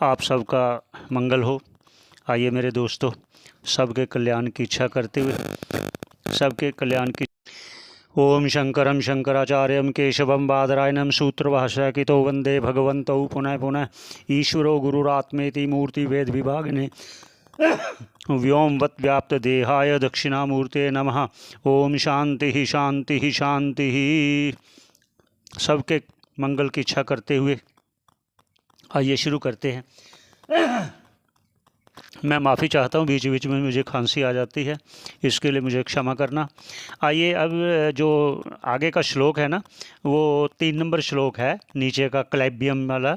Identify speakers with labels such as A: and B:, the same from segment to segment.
A: आप सबका मंगल हो। आइए मेरे दोस्तों, सबके कल्याण की इच्छा करते हुए सबके कल्याण की ओम शंकरं शंकराचार्यं केशवं बादरायणं सूत्रभाष्यकृतौ वंदे भगवन्तौ पुनः पुनः। ईश्वरो गुरुरात्मेति मूर्तिभेद विभागिने व्योमवत् व्याप्त देहाय दक्षिणामूर्ते नमः। ओम शांति शांति शांति। सबके मंगल की इच्छा करते हुए आइए शुरू करते हैं। मैं माफ़ी चाहता हूँ, बीच बीच में मुझे खांसी आ जाती है, इसके लिए मुझे क्षमा करना। आइए, अब जो आगे का श्लोक है ना, वो 3 नंबर श्लोक है, नीचे का क्लैबियम वाला।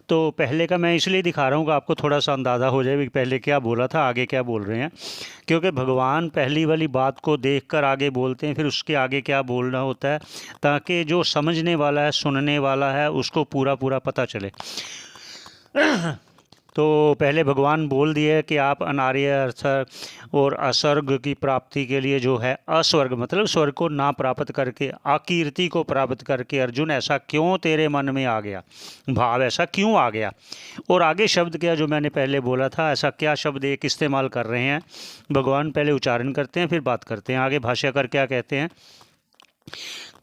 A: तो पहले का मैं इसलिए दिखा रहा हूँ कि आपको थोड़ा सा अंदाज़ा हो जाए कि पहले क्या बोला था, आगे क्या बोल रहे हैं। क्योंकि भगवान पहली वाली बात को देखकर आगे बोलते हैं, फिर उसके आगे क्या बोलना होता है, ताकि जो समझने वाला है, सुनने वाला है, उसको पूरा पूरा पता चले। तो पहले भगवान बोल दिए कि आप अनार्य अर्थ और असर्ग की प्राप्ति के लिए जो है, अस्वर्ग मतलब स्वर्ग को ना प्राप्त करके, अकीर्ति को प्राप्त करके, अर्जुन ऐसा क्यों तेरे मन में आ गया, भाव ऐसा क्यों आ गया। और आगे शब्द क्या जो मैंने पहले बोला था, ऐसा क्या शब्द एक इस्तेमाल कर रहे हैं भगवान, पहले उच्चारण करते हैं फिर बात करते हैं। आगे भाष्यकार क्या कहते हैं,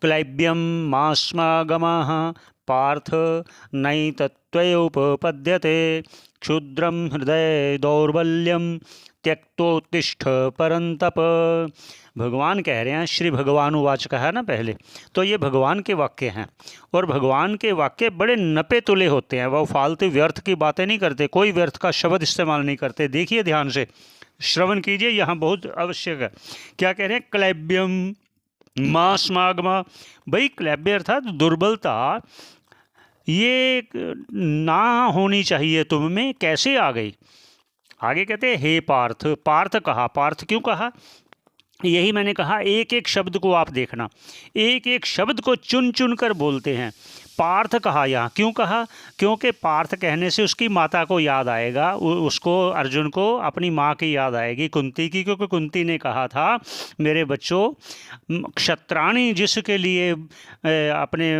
A: क्लैब्यम मास्मागमः पार्थ नैतत्त्वयोपपद्यते क्षुद्रम हृदय दौर्बल्यम त्यक्तोत्तिष्ठ परंतप। भगवान कह रहे हैं, श्री भगवान उवाच कहा है ना पहले, तो ये भगवान के वाक्य हैं। और भगवान के वाक्य बड़े नपे तुले होते हैं, वो फालतू व्यर्थ की बातें नहीं करते, कोई व्यर्थ का शब्द इस्तेमाल नहीं करते। देखिए ध्यान से श्रवण कीजिए, यहाँ बहुत आवश्यक है। क्या कह रहे हैं, क्लैब्यम मास्मागमा। भाई क्लैब्य अर्थात दुर्बलता, ये ना होनी चाहिए तुम में, कैसे आ गई। आगे कहते हैं, हे पार्थ। पार्थ कहा, पार्थ क्यों कहा, यही मैंने कहा, एक एक शब्द को आप देखना, एक एक शब्द को चुन चुन कर बोलते हैं। पार्थ कहा यहाँ क्यों कहा, क्योंकि पार्थ कहने से उसकी माता को याद आएगा, उसको अर्जुन को अपनी माँ की याद आएगी, कुंती की, क्योंकि कुंती ने कहा था मेरे बच्चों, क्षत्राणी जिसके लिए अपने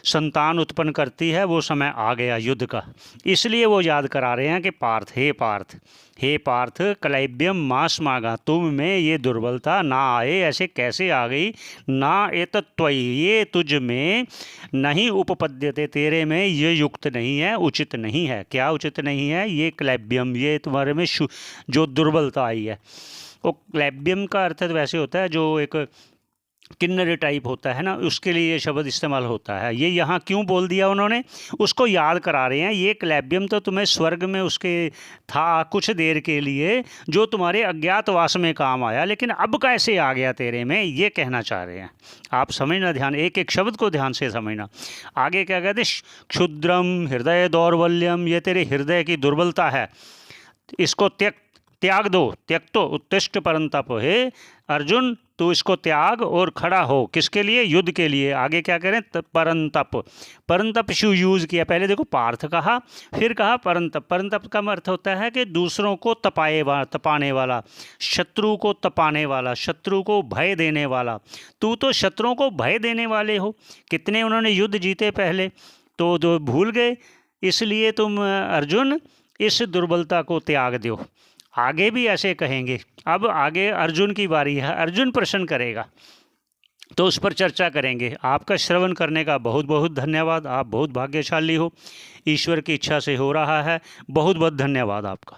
A: संतान उत्पन्न करती है वो समय आ गया युद्ध का। इसलिए वो याद करा रहे हैं कि पार्थ, हे पार्थ, हे पार्थ, क्लैब्यम मास मागा, तुम में ये दुर्बलता ना आए, ऐसे कैसे आ गई। ना एतत्त्वयि, ये तुझ में नहीं, उपपद्यते, तेरे में ये युक्त नहीं है, उचित नहीं है। क्या उचित नहीं है, ये क्लैब्यम, ये तुम्हारे में जो दुर्बलता आई है। वो क्लैब्यम का अर्थ वैसे होता है जो एक किन्नर टाइप होता है ना, उसके लिए ये शब्द इस्तेमाल होता है। ये यहाँ क्यों बोल दिया उन्होंने, उसको याद करा रहे हैं। ये क्लैब्यम तो तुम्हें स्वर्ग में उसके था कुछ देर के लिए, जो तुम्हारे अज्ञातवास में काम आया, लेकिन अब कैसे आ गया तेरे में, ये कहना चाह रहे हैं। आप समझना, ध्यान, एक एक शब्द को ध्यान से समझना। आगे क्या कहते, क्षुद्रम हृदय दौर्बल्यम, ये तेरे हृदय की दुर्बलता है, इसको त्याग दो, त्यक्तो उत्तिष्ठ परंतप। हे अर्जुन, तू इसको त्याग और खड़ा हो, किसके लिए, युद्ध के लिए। आगे क्या करें, परंतप। परंतप शु यूज किया, पहले देखो पार्थ कहा, फिर कहा परंतप। परंतप का अर्थ होता है कि दूसरों को तपाने वाला, शत्रु को तपाने वाला, शत्रु को भय देने वाला। तू तो शत्रुओं को भय देने वाले हो। कितने उन्होंने युद्ध जीते पहले, तो जो भूल गए, इसलिए तुम अर्जुन इस दुर्बलता को त्याग दो। आगे भी ऐसे कहेंगे। अब आगे अर्जुन की बारी है, अर्जुन प्रश्न करेगा, तो उस पर चर्चा करेंगे। आपका श्रवण करने का बहुत बहुत धन्यवाद, आप बहुत भाग्यशाली हो, ईश्वर की इच्छा से हो रहा है। बहुत बहुत धन्यवाद आपका।